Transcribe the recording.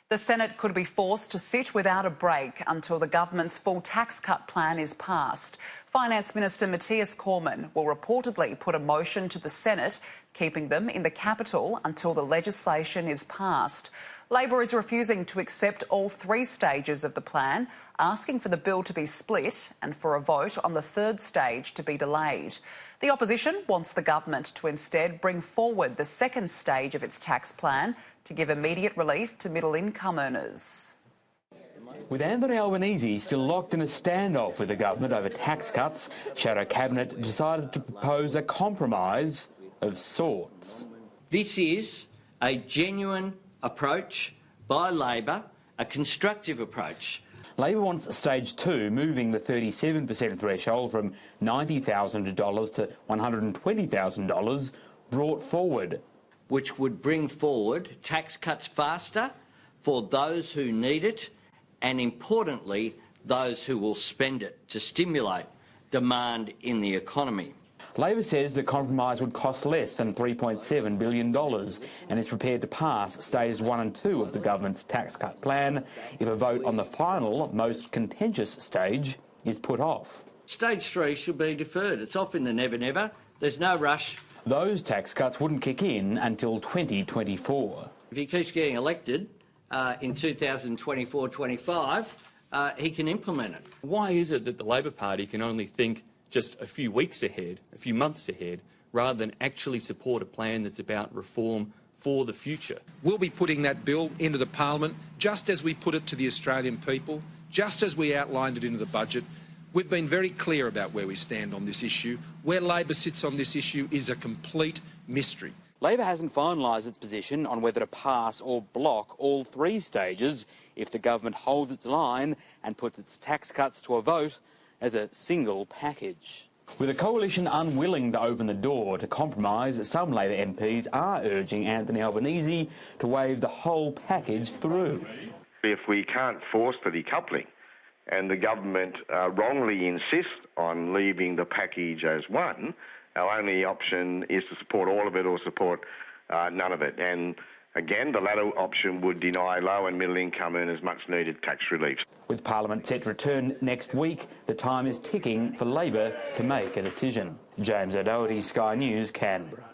The Senate could be forced to sit without a break until the government's full tax cut plan is passed. Finance Minister Matthias Cormann will reportedly put a motion to the Senate, keeping them in the capital until the legislation is passed. Labor is refusing to accept all three stages of the plan, asking for the bill to be split and for a vote on the third stage to be delayed. The opposition wants the government to instead bring forward the second stage of its tax plan to give immediate relief to middle-income earners. With Anthony Albanese still locked in a standoff with the government over tax cuts, Shadow Cabinet decided to propose a compromise of sorts. This is a genuine approach by Labor, a constructive approach. Labor wants stage two, moving the 37% threshold from $90,000 to $120,000, brought forward. Which would bring forward tax cuts faster for those who need it and, importantly, those who will spend it to stimulate demand in the economy. Labor says the compromise would cost less than $3.7 billion and is prepared to pass stages 1 and 2 of the government's tax cut plan if a vote on the final, most contentious stage is put off. Stage 3 should be deferred. It's off in the never-never. There's no rush. Those tax cuts wouldn't kick in until 2024. If he keeps getting elected in 2024-25, he can implement it. Why is it that the Labor Party can only think just a few weeks ahead, a few months ahead, rather than actually support a plan that's about reform for the future? We'll be putting that bill into the Parliament just as we put it to the Australian people, just as we outlined it into the budget. We've been very clear about where we stand on this issue. Where Labor sits on this issue is a complete mystery. Labor hasn't finalised its position on whether to pass or block all three stages if the government holds its line and puts its tax cuts to a vote as a single package. With a coalition unwilling to open the door to compromise, some Labor MPs are urging Anthony Albanese to wave the whole package through. If we can't force the decoupling and the government wrongly insists on leaving the package as one, our only option is to support all of it or support none of it. And again, the latter option would deny low and middle income earners much needed tax relief. With Parliament set to return next week, the time is ticking for Labor to make a decision. James O'Doherty, Sky News, Canberra.